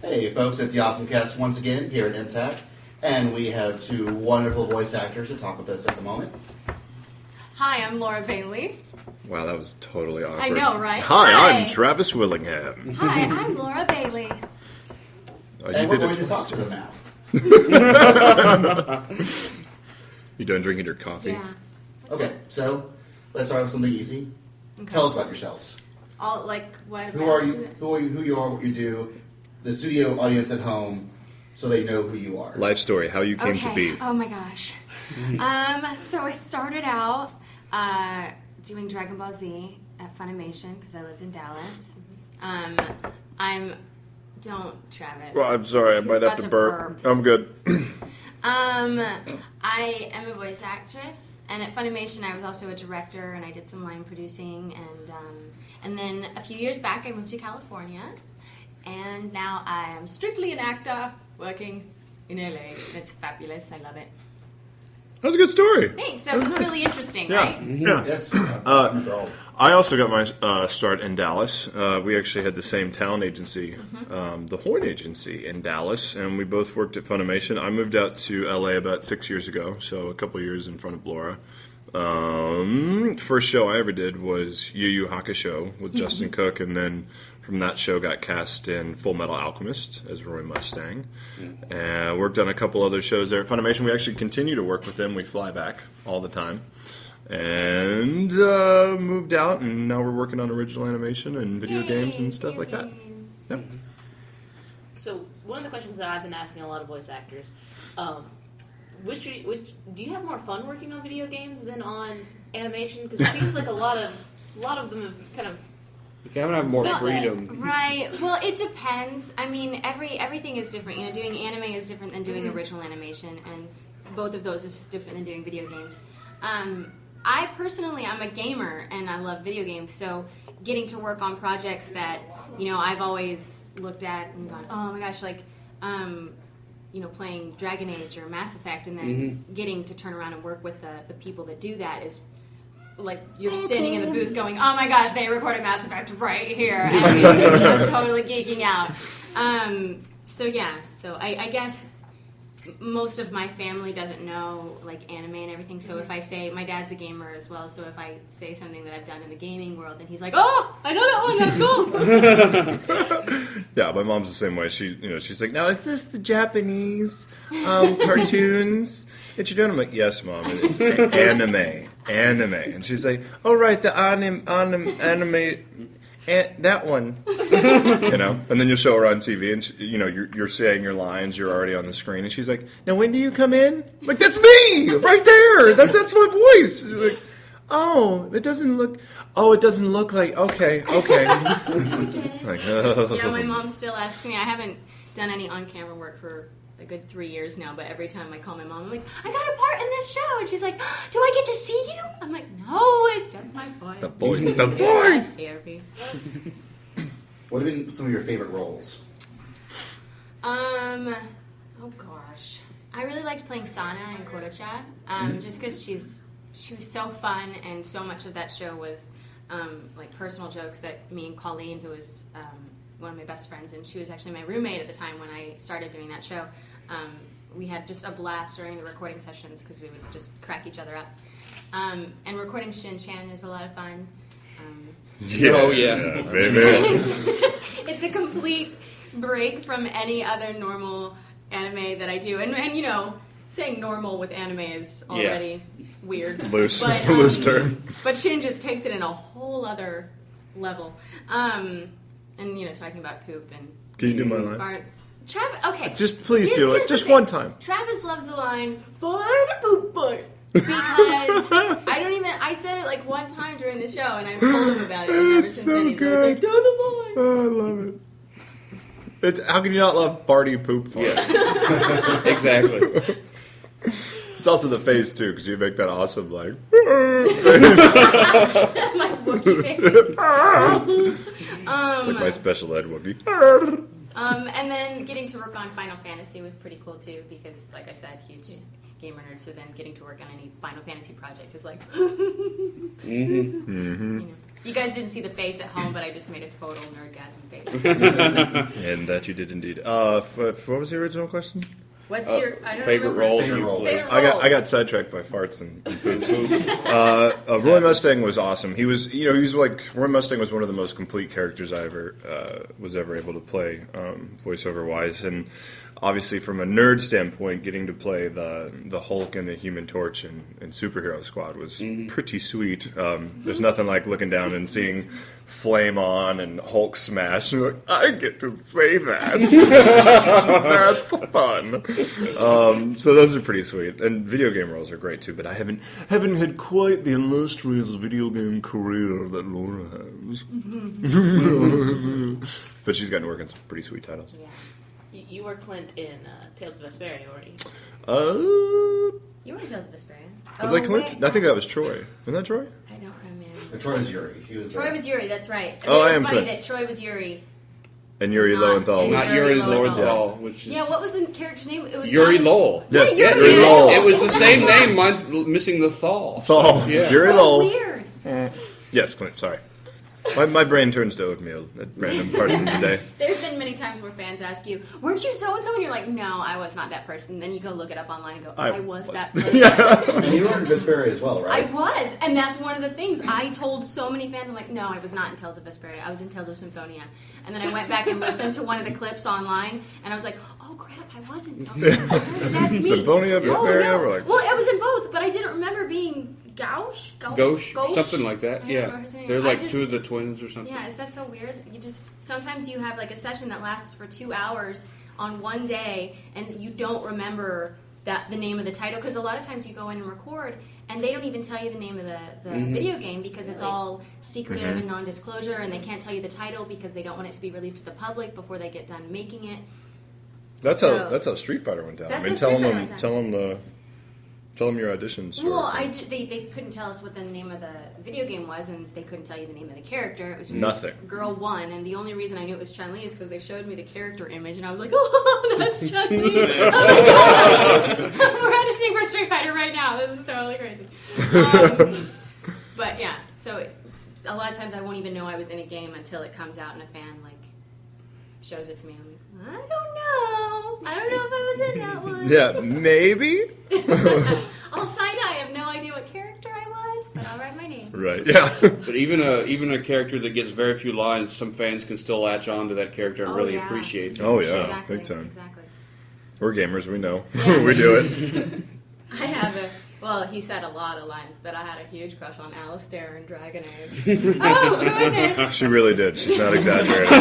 Hey folks, it's the OSMcast once again here at MTAC, and we have two wonderful voice actors to talk with us at the moment. Hi, I'm Laura Bailey. Wow, that was totally awkward. I know, right? Hi, I'm Travis Willingham. Hi, I'm Laura Bailey. And we're going to talk to them now. You done drinking your coffee? Yeah. Okay, so let's start with something easy. Okay. Tell us about yourselves. All like what? Who are you? Who you are? What you do? The studio audience at home, so they know who you are. Life story, how you came to be. Oh my gosh. So I started out doing Dragon Ball Z at Funimation because I lived in Dallas. Don't, Travis. Well, I'm sorry, I might have to burp. I'm good. I am a voice actress, and at Funimation I was also a director, and I did some line producing, and then a few years back I moved to California, and now I am strictly an actor working in LA. It's fabulous. I love it. That was a good story. Thanks. That was really interesting, Yeah. right? Yeah. Yes. I also got my start in Dallas. We actually had the same talent agency, the Horn Agency in Dallas, and we both worked at Funimation. I moved out to LA about 6 years ago, so a couple years in front of Laura. First show I ever did was Yu Yu Hakusho with Justin Cook, and then from that show got cast in Fullmetal Alchemist as Roy Mustang. Worked on a couple other shows there at Funimation. We actually continue to work with them. We fly back all the time. And moved out, and now we're working on original animation and video games and stuff like that. Yep. So one of the questions that I've been asking a lot of voice actors, which do you have more fun working on video games than on animation? Because it seems like a lot of them have kind of. You can have more freedom. Right. Well, it depends. I mean, everything is different. You know, doing anime is different than doing original animation, and both of those is different than doing video games. I personally, I'm a gamer, and I love video games, so getting to work on projects that, you know, I've always looked at and gone, oh my gosh, like, you know, playing Dragon Age or Mass Effect, and then getting to turn around and work with the people that do that is, like, you're sitting in the booth going, oh my gosh, they recorded Mass Effect right here, and I'm totally geeking out. So I guess most of my family doesn't know, like, anime and everything, so if I say, my dad's a gamer as well, so if I say something that I've done in the gaming world, then he's like, oh, I know that one, that's cool. Yeah, my mom's the same way. She's like, now is this the Japanese cartoons that you're doing? I'm like, yes, Mom, and it's anime, and she's like, oh right, the anime, that one, you know, and then you'll show her on TV, and you're saying your lines, you're already on the screen, and she's like, now when do you come in? I'm like, that's me, right there, that's my voice. She's like, it doesn't look like, okay. Like, Yeah, my mom still asks me, I haven't done any on-camera work for a good 3 years now, but every time I call my mom, I'm like, I got a part in this show, and she's like, do I get to see you? I'm like, no, it's just my voice. The voice. Therapy. What have been some of your favorite roles? Oh gosh, I really liked playing Sana in Koto-cha, just because she was so fun, and so much of that show was like personal jokes that me and Colleen, who was one of my best friends, and she was actually my roommate at the time when I started doing that show. We had just a blast during the recording sessions because we would just crack each other up. And recording Shin-chan is a lot of fun. Baby. It's a complete break from any other normal anime that I do. And you know, saying normal with anime is already weird. Loose. But, it's a loose term. But Shin just takes it in a whole other level. And, you know, talking about poop and... Can you do my line? Farts. Okay. Just please do it. Just one time. Travis loves the line, poop. Because I said it like one time during the show, and I've told him about it, and ever since then he's always like, do the line. Oh, I love it. How can you not love farty poop fart? Yeah. Exactly. It's also the face, too, because you make that awesome, like... My Wookiee face. It's like my special ed Wookiee. And then getting to work on Final Fantasy was pretty cool, too, because, like I said, huge gamer nerd, so then getting to work on any Final Fantasy project is like... You guys didn't see the face at home, but I just made a total nerdgasm face. And that you did indeed. What was the original question? What's your favorite role? Favorite role. I got sidetracked by farts and poops. Roy Mustang was awesome. He was like Roy Mustang was one of the most complete characters I was ever able to play, voiceover wise, and obviously from a nerd standpoint, getting to play the Hulk and the Human Torch and Superhero Squad was pretty sweet. There's nothing like looking down and seeing Flame On and Hulk smash. And you're like, I get to say that. That's fun. So those are pretty sweet. And video game roles are great too, but I haven't had quite the illustrious video game career that Laura has. But she's gotten to work on some pretty sweet titles. Yeah. You were Clint in Tales of Vesperia, weren't you? You were in Tales of Vesperia. Was that Clint? Wait. I think that was Troy. Wasn't that Troy? I don't remember. Troy was Yuri. Troy was Yuri, that's right. Oh, I It am was funny Clint. that Troy was Yuri. And Yuri Lowenthal and was... Not Yuri Yuri Lowenthal. Lowenthal, which is... Yeah, what was the character's name? It was Yuri something- Lowell. Yes, Yeah, Yuri Lowell. It was the same name, mine's missing the Thal. Thal. Yeah. Yuri So Lowell. weird. Yes, Clint, sorry. My brain turns to oatmeal at random parts of the day. There's been many times where fans ask you, weren't you so-and-so? And you're like, no, I was not that person. Then you go look it up online and go, I was that person. And you were in Vesperia as well, right? I was. And that's one of the things. I told so many fans, I'm like, no, I was not in Tales of Vesperia. I was in Tales of Symphonia. And then I went back and listened to one of the clips online, and I was like, oh, crap, I was in Tales of Vesperia. That's me. Symphonia, Vesperia, no. we're like... Well, it was in both, but I didn't remember being Gauche, something like that. I don't Yeah, remember his name. they're I like just- two of the twins or something. Yeah, is that so weird? You just sometimes you have like a session that lasts for 2 hours on one day, and you don't remember the name of the title, because a lot of times you go in and record and they don't even tell you the name of the video game because it's all secretive and non-disclosure, and they can't tell you the title because they don't want it to be released to the public before they get done making it. That's how Street Fighter went down. That's I mean, how Street Fighter went down. tell them your auditions. Well, they couldn't tell us what the name of the video game was, and they couldn't tell you the name of the character. It was just Nothing. Girl 1, and the only reason I knew it was Chun-Li is because they showed me the character image, and I was like, oh, that's Chun-Li. Oh, my God. We're auditioning for Street Fighter right now. This is totally crazy. But yeah, so a lot of times I won't even know I was in a game until it comes out and a fan shows it to me. I'm like, I don't know. I don't know if I was in that one. Yeah, maybe. I'll sign. I have no idea what character I was, but I'll write my name. Right. Yeah. But even a character that gets very few lines, some fans can still latch on to that character and really appreciate them. Oh, yeah. Exactly, Big time. Exactly. We're gamers. We know. Yeah. We do it. I have he said a lot of lines, but I had a huge crush on Alistair in Dragon Age. Oh, goodness. She really did. She's not exaggerating.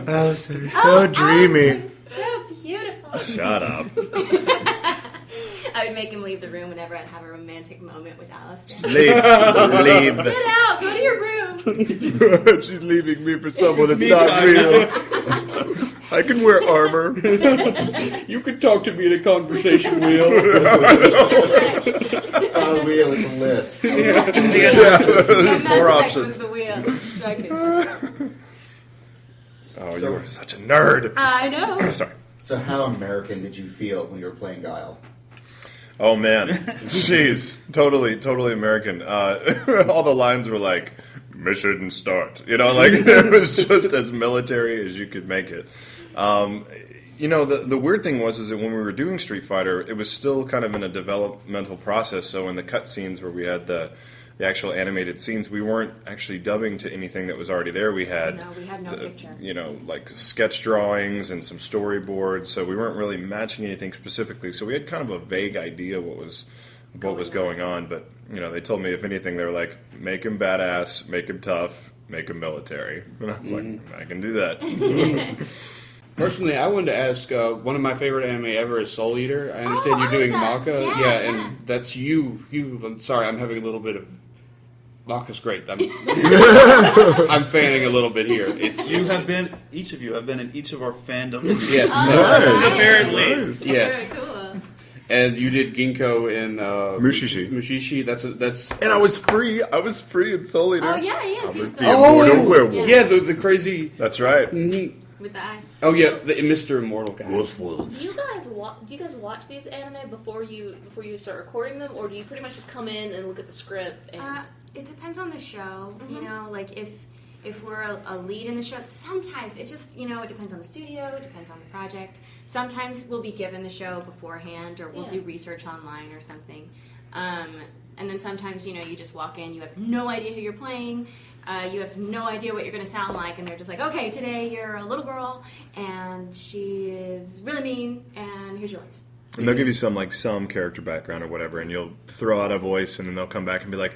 Alistair is so dreamy. Alistair is so beautiful. Shut up. I would make him leave the room whenever I'd have a romantic moment with Alistair. Leave. Get out! Go to your room! She's leaving me for someone that's me not time. real. I can wear armor. You could talk to me in a conversation wheel. That's right. It's not a wheel, it's a list. My Mass Four Effect options. was the wheel. Oh, you were such a nerd. I know. Sorry. So how American did you feel when you were playing Guile? Oh man, jeez, totally American. All the lines were like, "Mission start," it was just as military as you could make it. The weird thing was that when we were doing Street Fighter, it was still kind of in a developmental process. So in the cutscenes where we had the actual animated scenes, we weren't actually dubbing to anything that was already there. We had no picture. Like sketch drawings and some storyboards. So we weren't really matching anything specifically. So we had kind of a vague idea what was going on. But they told me if anything, they were like, make him badass, make him tough, make him military. And I was like, I can do that. Personally, I wanted to ask, one of my favorite anime ever is Soul Eater. I understand you're doing awesome. manga. Yeah, and that's you. I'm sorry, I'm having a little bit of Baka's great. I'm fanning a little bit here. Each of you have been in each of our fandoms. Yes. Apparently. Yes. Very cool. And you did Ginkgo in Mushishi. Mushishi. That's. And I was free in Soul Eater. Oh yeah, he is. He's the immortal werewolf. Yeah, the crazy. That's right. with the eye. Oh yeah, the Mr. Immortal guy. Do you guys watch these anime before you start recording them, or do you pretty much just come in and look at the script? And... It depends on the show. You know, like if we're a lead in the show, sometimes it just, it depends on the studio, it depends on the project. Sometimes we'll be given the show beforehand, or we'll do research online or something. And then sometimes, you just walk in, you have no idea who you're playing, you have no idea what you're going to sound like, and they're just like, okay, today you're a little girl, and she is really mean, and here's your lines. And they'll give you some character background or whatever, and you'll throw out a voice, and then they'll come back and be like,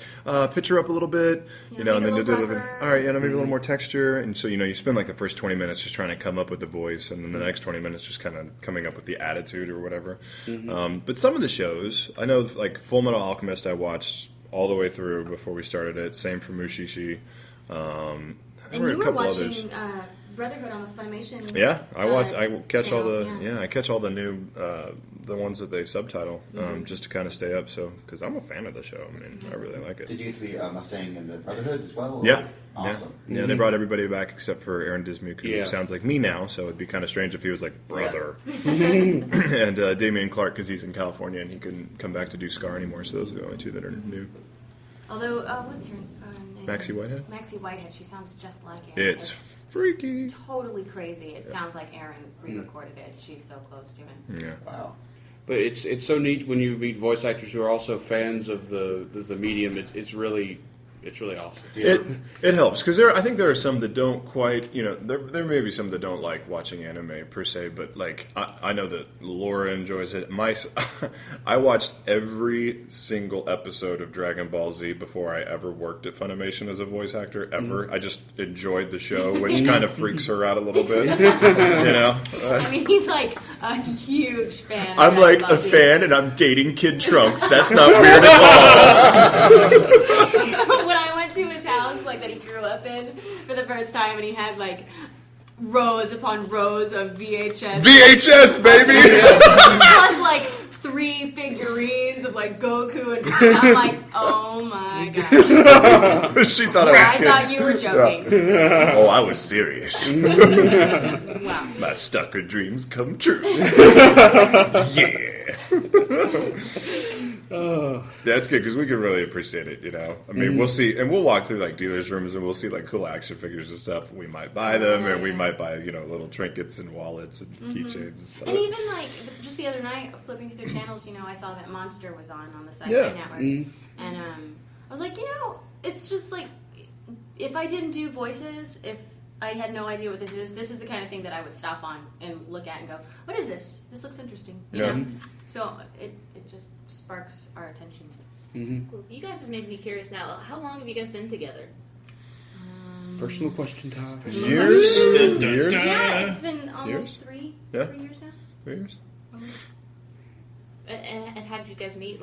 pitch her up a little bit, and then they'll do all right, maybe a little more texture, and so you spend the first 20 minutes just trying to come up with the voice, and then the next 20 minutes just kind of coming up with the attitude or whatever. But some of the shows, I know Fullmetal Alchemist, I watched all the way through before we started it. Same for Mushishi. And you were watching Brotherhood on the Funimation. Yeah, I catch channel, I catch all the new the ones that they subtitle just to kind of stay up. So because I'm a fan of the show, I really like it. Did you get to the Mustang in the Brotherhood as well? Yeah, awesome. Yeah, they brought everybody back except for Aaron Dismuke, who sounds like me now. So it'd be kind of strange if he was like brother, and Damian Clark because he's in California and he couldn't come back to do Scar anymore. So those are the only two that are new. Although, what's her name? Maxie Whitehead? Maxie Whitehead. She sounds just like Aaron. It's freaky. Totally crazy. It sounds like Aaron re-recorded it. She's so close to him. Yeah. Wow. But it's so neat when you meet voice actors who are also fans of the medium. It's really awesome. It helps because I think there are some that don't quite, there may be some that don't like watching anime per se, but I know that Laura enjoys it. I watched every single episode of Dragon Ball Z before I ever worked at Funimation as a voice actor ever. I just enjoyed the show, which kind of freaks her out a little bit. He's like a huge fan. I'm like a fan, and I'm dating Kid Trunks. That's not weird at all. When I went to his house, that he grew up in for the first time, and he had rows upon rows of VHS, baby. Plus 3 figurines of Goku, and I'm like, oh my gosh. She thought I thought you were joking. Oh, I was serious. Wow. My stalker dreams come true. Yeah. Yeah, it's good because we can really appreciate it, we'll see, and we'll walk through dealers' rooms and we'll see cool action figures and stuff. We might buy them, and we might buy little trinkets and wallets and keychains and stuff. And even just the other night, flipping through their channels, I saw that Monster was on the Sci-Fi Network, and I was like, it's just if I didn't do voices, if I had no idea what this is the kind of thing that I would stop on and look at and go, what is this? This looks interesting. You know? So it just sparks our attention. Well, you guys have made me curious now. How long have you guys been together? Personal question time. Years? Yeah, it's been almost 3 years now. 3 years. And how did you guys meet?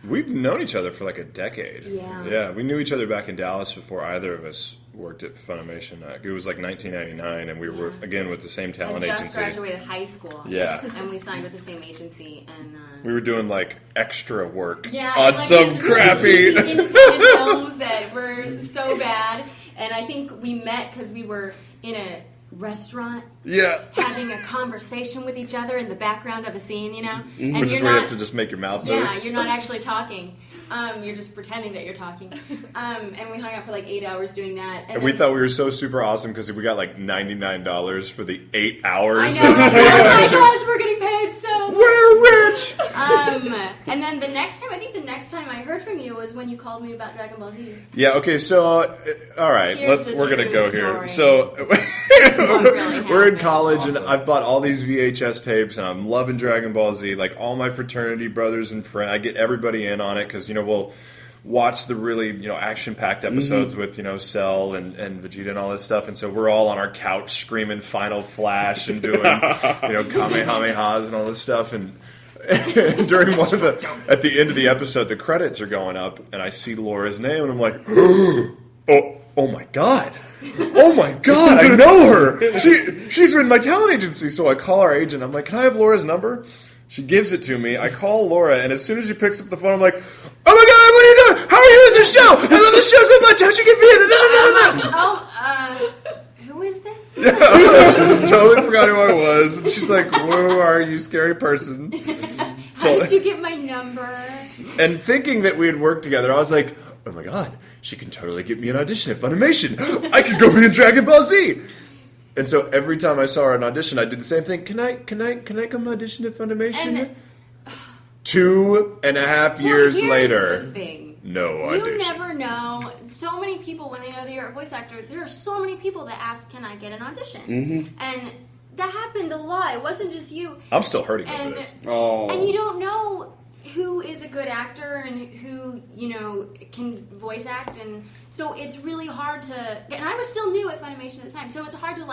We've known each other for a decade. Yeah. We knew each other back in Dallas before either of us worked at Funimation. It was 1999, and we were, again, with the same talent agency. I just graduated high school. Yeah. And we signed with the same agency. And we were doing, extra work on some crappy... independent films that were so bad. And I think we met because we were in a restaurant having a conversation with each other in the background of a scene, And Which is where you have to just make your mouth move. Yeah, you're not actually talking. You're just pretending that you're talking. And we hung out for 8 hours doing that. And we thought we were so super awesome because we got $99 for the 8 hours. I know. Oh my gosh, we're getting paid so much. We're rich. And then the next time I heard from you was when you called me about Dragon Ball Z. Yeah. Okay. So, all right, we're gonna go here. So, we're in college, and I've bought all these VHS tapes, and I'm loving Dragon Ball Z. All my fraternity brothers and friends, I get everybody in on it because we'll watch the really action-packed episodes with Cell and Vegeta and all this stuff, and so we're all on our couch screaming Final Flash and doing Kamehamehas and all this stuff, and During at the end of the episode, the credits are going up, and I see Laura's name, and I'm like, oh my god. Oh my god, I know her. She's in my talent agency. So I call our agent. I'm like, can I have Laura's number? She gives it to me. I call Laura, and as soon as she picks up the phone, I'm like, oh my god, what are you doing? How are you in this show? I love this show so much. How'd you get me in? Who is this? Totally forgot who I was. And she's like, who are you, scary person? How did you get my number? And thinking that we had worked together, I was like, oh my god, she can totally get me an audition at Funimation. I could go be in Dragon Ball Z. And so every time I saw her in audition, I did the same thing. Can I come audition at Funimation? And 2.5 years here's later. The thing. No audition. You never know. So many people, when they know that you're a voice actor, there are so many people that ask, can I get an audition? Mm-hmm. And that happened a lot. It wasn't just you. I'm still hurting over this. Oh. And you don't know who is a good actor and who, can voice act. And so it's really hard to... And I was still new at Funimation at the time. So it's hard to,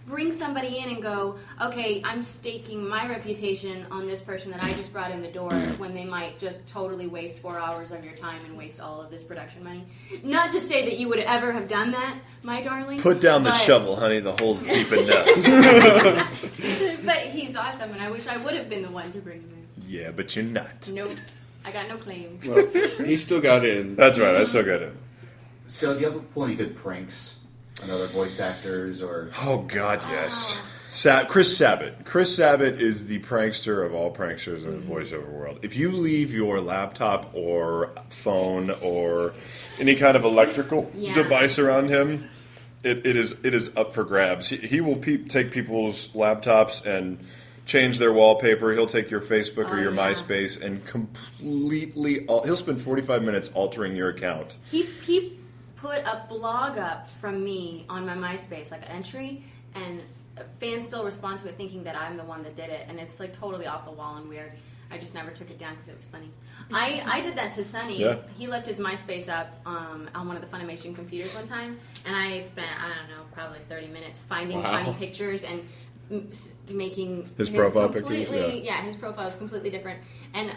bring somebody in and go, okay, I'm staking my reputation on this person that I just brought in the door when they might just totally waste 4 hours of your time and waste all of this production money. Not to say that you would ever have done that, my darling. Put down the shovel, honey. The hole's deep enough. But he's awesome, and I wish I would have been the one to bring him in. Yeah, but you're not. Nope. I got no claims. Well, he still got in. That's right. I still got in. So, do you ever pull any good pranks on other voice actors or? Oh God, yes. Chris Sabat. Chris Sabat is the prankster of all pranksters in the voiceover world. If you leave your laptop or phone or any kind of electrical device around him, it is up for grabs. He will take people's laptops and change their wallpaper. He'll take your Facebook or your MySpace and completely... he'll spend 45 minutes altering your account. He put a blog up from me on my MySpace, an entry, and fans still respond to it thinking that I'm the one that did it, and it's totally off the wall and weird. I just never took it down because it was funny. I did that to Sonny. Yeah. He left his MySpace up on one of the Funimation computers one time, and I spent, probably 30 minutes finding funny pictures and making his profile pictures. His profile is completely different, and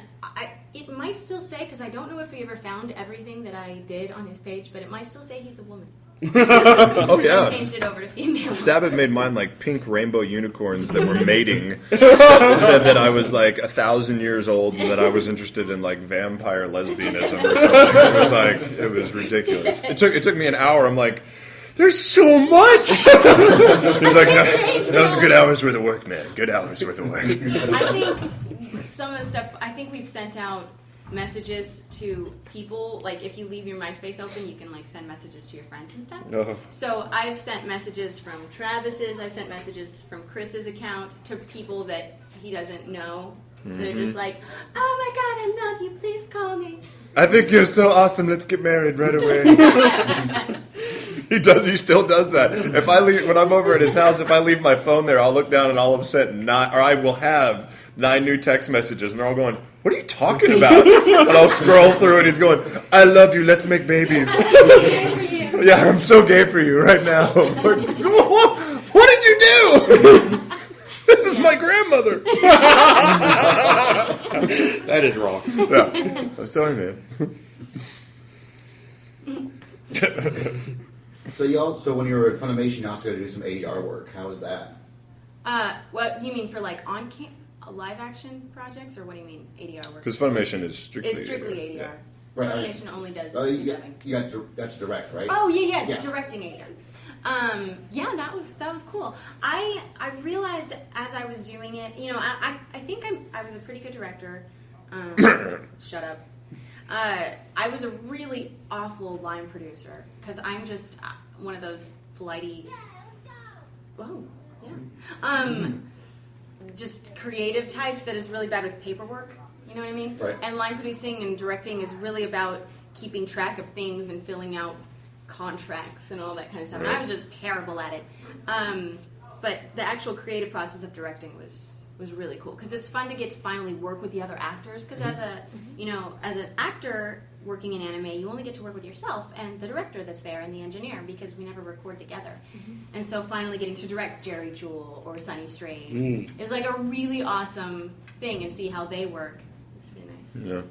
it might still say, because I don't know if he ever found everything that I did on his page, but it might still say he's a woman. Oh yeah, I changed it over to female. Sabat made mine pink rainbow unicorns that were mating. Said that I was 1,000 years old and that I was interested in vampire lesbianism or something. It was ridiculous. It took me an hour. I'm like, there's so much. He's like, that was a good hour's worth of work, man. Good hours worth of work. I think some of the stuff, we've sent out messages to people. If you leave your MySpace open, you can send messages to your friends and stuff. Uh-huh. So I've sent messages from Travis's, I've sent messages from Chris's account to people that he doesn't know. Mm-hmm. They're just oh my god, I love you, please call me. I think you're so awesome, let's get married right away. He still does that. If I leave, when I'm over at his house, if I leave my phone there, I'll look down and all of a sudden, I will have 9 new text messages, and they're all going, what are you talking about? And I'll scroll through, and he's going, I love you, let's make babies. Yeah, I'm so gay for you right now. What did you do? This is my grandmother. That is wrong. Yeah, I'm sorry, man. So when you were at Funimation, you also got to do some ADR work. How was that? What you mean for live action projects, or what do you mean ADR work? Because Funimation is strictly ADR. Yeah. Right. Funimation only does you dubbing. got to direct, right? Oh yeah, directing ADR. That was cool. I realized as I was doing it, I think I was a pretty good director. Shut up. I was a really awful line producer because I'm just one of those flighty. Whoa, yeah. Just creative types that is really bad with paperwork. You know what I mean? Right. And line producing and directing is really about keeping track of things and filling out contracts and all that kind of stuff. Right. And I was just terrible at it. But the actual creative process of directing was really cool because it's fun to get to finally work with the other actors. Because as an actor working in anime, you only get to work with yourself and the director that's there and the engineer because we never record together. Mm-hmm. And so finally getting to direct Jerry Jewell or Sunny Strayed is a really awesome thing and see how they work. It's really nice. Yeah.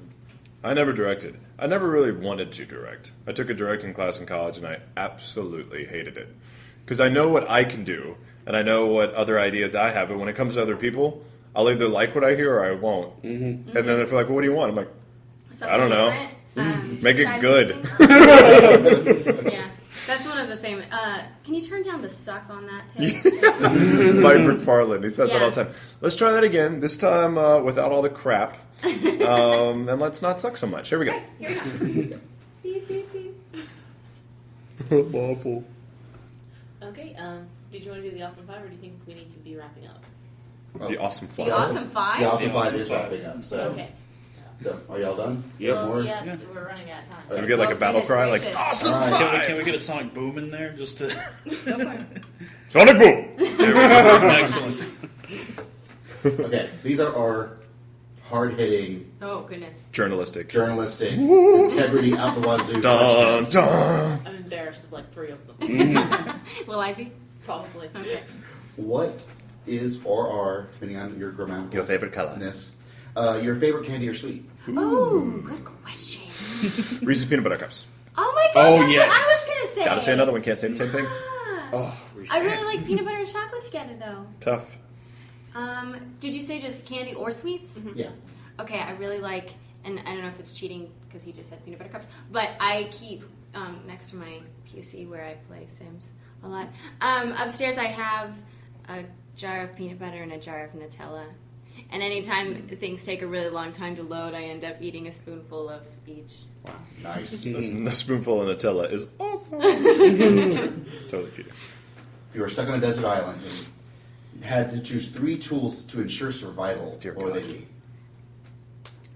I never directed. I never really wanted to direct. I took a directing class in college, and I absolutely hated it. Because I know what I can do, and I know what other ideas I have, but when it comes to other people, I'll either like what I hear or I won't. And then if they're like, well, what do you want? I'm like, I don't know. Make it good. Yeah. That's one of the famous... can you turn down the suck on that tape? Mike McFarland, he says that all the Yeah. time. Let's try that again. This time without all the crap. And let's not suck so much. Here we go. Here we go. Beep, beep, beep. Awful. Okay, did you want to do the Awesome 5, or do you think we need to be wrapping up? The Awesome Fly. The Awesome Five? The Awesome The 5 Awesome is Five. wrapping up. So, Okay. so are y'all done? Yep. Well, More? yeah, we're running out of time. Can we get like a battle Goodness cry? Like, gracious. Awesome All right. Five! Can we get a sonic boom in there just to? Go for it. Sonic Boom! Excellent. Okay. These are our hard-hitting, Oh, goodness. Journalistic. journalistic, integrity out the wazoo Dun, questions. dun. I'm embarrassed of like 3 of them. Will I be? Probably. Okay. What is or are, depending on your grammatical Your favorite color? your favorite candy or sweet? Oh, good question. Reese's Peanut Butter Cups. Oh my god, Oh, that's yes. what I was going to say. Gotta say another one, can't say the same thing. Ah. Oh, I really like peanut butter and chocolate together, though. Tough. Did you say just candy or sweets? Yeah. Okay, I really like, and I don't know if it's cheating because he just said peanut butter cups, but I keep next to my PC where I play Sims a lot. Upstairs I have a jar of peanut butter and a jar of Nutella. And anytime things take a really long time to load, I end up eating a spoonful of each. Wow. Nice. A spoonful of Nutella is awesome. Totally cheating. If you were stuck on a desert island and had to choose 3 tools to ensure survival, Dear what would God. they be?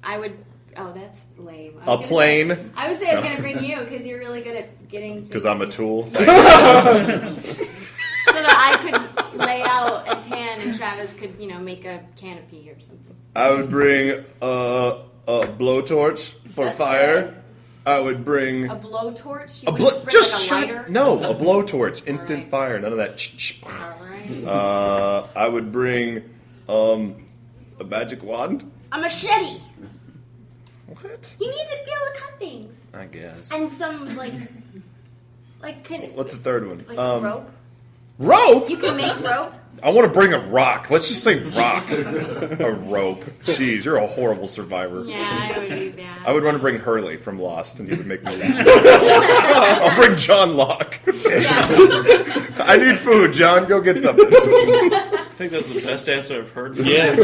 I would. Oh, that's lame. A plane. I would say I was going to bring you because you're really good at getting. Because I'm a tool. So that I could lay out a tan and Travis could, make a canopy or something. I would bring a blowtorch for That's fire. good. I would bring A blowtorch? You a wouldn't spray like a shut- lighter? No, a blowtorch. Instant Alright. fire. None of that. Alright. I would bring a magic wand. A machete! What? You need to be able to cut things. I guess. And some, like What's the third one? rope. Rope? You can make rope. I want to bring a rock. Let's just say rock. A rope. Jeez, you're a horrible survivor. Yeah, I would do that. I would want to bring Hurley from Lost, and he would make me laugh. I'll bring John Locke. Yeah. I need food, John. Go get something. I think that's the best answer I've heard. From yeah.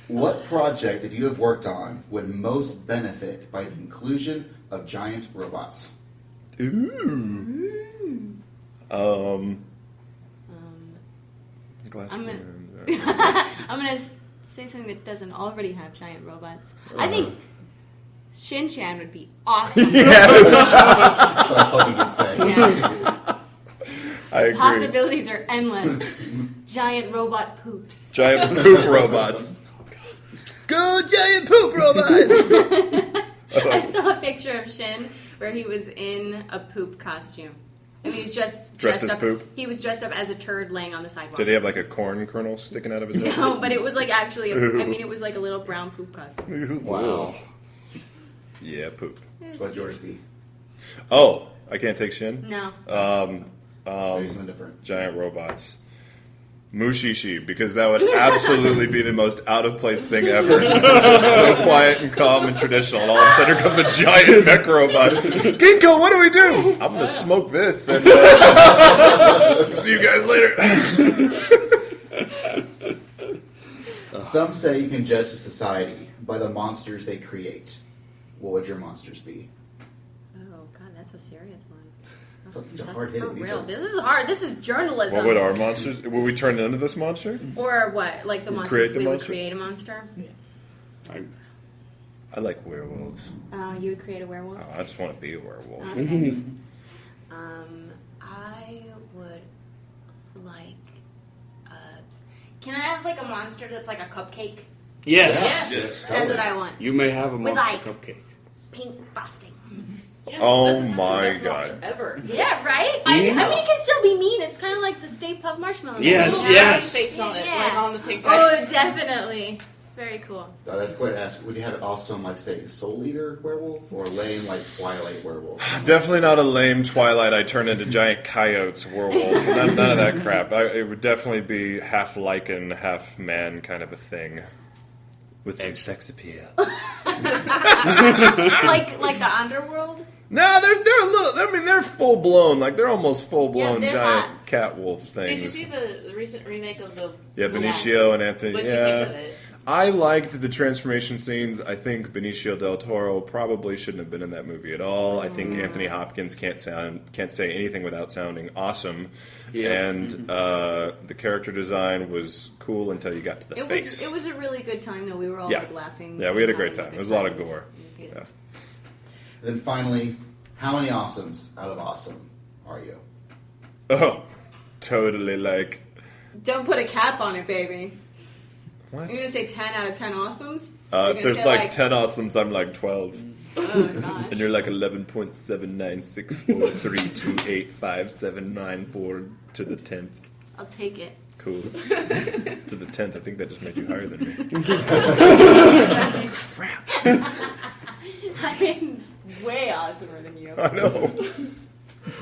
What project that you have worked on would most benefit by the inclusion of giant robots? Ooh. Glass I'm gonna- room. I'm going to say something that doesn't already have giant robots. I think Shin-Chan would be awesome. Yes, That's what I was hoping you'd say. Yeah. I agree. Possibilities are endless. Giant robot poops. Giant poop robots. Go giant poop robots! I saw a picture of Shin where he was in a poop costume. And he was just Dressed as up. poop? He was dressed up as a turd laying on the sidewalk. Did he have like a corn kernel sticking out of his head? No, but it was like actually. It was like a little brown poop costume. Wow. Yeah, poop. So what'd yours be? Oh, I can't take Shin? No. Maybe something different. Giant robots. Mushishi, because that would absolutely be the most out of place thing ever. So quiet and calm and traditional, and all of a sudden here comes a giant mech robot. Ginkgo, what do we do? I'm gonna smoke this and see you guys later. Some say you can judge a society by the monsters they create. What would your monsters be? Oh God, that's a serious one. These are That's hard hitting. for These real. are This is hard. This is journalism. What would our monsters? Will we turn into this monster? Or what? Like the We monsters? create the We monster? would create a monster. I like werewolves. You would create a werewolf. Oh, I just want to be a werewolf. Okay. I would like. Can I have like a monster that's like a cupcake? Yes. Yes. That's what I want. You may have a With, monster like- cupcake. Pink frosting. Yes, Oh that's my the best monster God. ever. Yeah, right. I mean, it can still be mean. It's kind of like like the Stay Puft Marshmallow. Yes, Man. yes. Face on it, Yeah. like on the pink Oh, dice. definitely. Very cool. I'd have to quite ask, would you have it also like, say, Soul Eater werewolf or lame, like, Twilight werewolf? Definitely not a lame Twilight. I turn into giant coyotes werewolf. None of that crap. It would definitely be half lichen, half man kind of a thing. With some sex appeal. like the Underworld? No, they're a little. I mean, they're full blown. Like they're almost full blown Yeah, they're giant hot. cat wolf things. Did you see the recent remake of the? Yeah, Benicio and Anthony. What'd you Yeah, think of it? I liked the transformation scenes. I think Benicio del Toro probably shouldn't have been in that movie at all. I think Anthony Hopkins can't say anything without sounding awesome. Yeah. And the character design was cool until you got to the face. It was a really good time though. We were all Yeah. like laughing. Yeah, we had a and great having time. It was a lot of time. gore. It was Yeah. Then finally, how many awesomes out of awesome are you? Oh, totally like. Don't put a cap on it, baby. What? You're gonna say 10 out of 10 awesomes? You're gonna If there's say, like 10 awesomes, I'm like 12. Oh gosh. And you're like 11.7964328579 to the 10th. I'll take it. Cool. To the 10th, I think that just made you higher than me. Crap. I'm way awesomer than you. I know.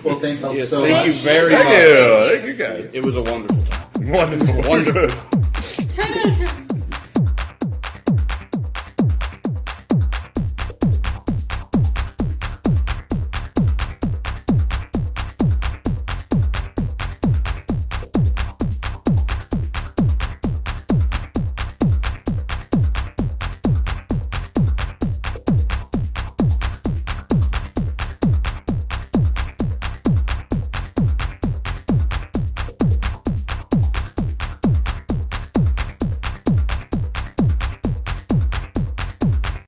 Well, thank you Yes, so thank much. you very Thank much. you. Thank you guys. It was a wonderful time. Wonderful. Wonderful.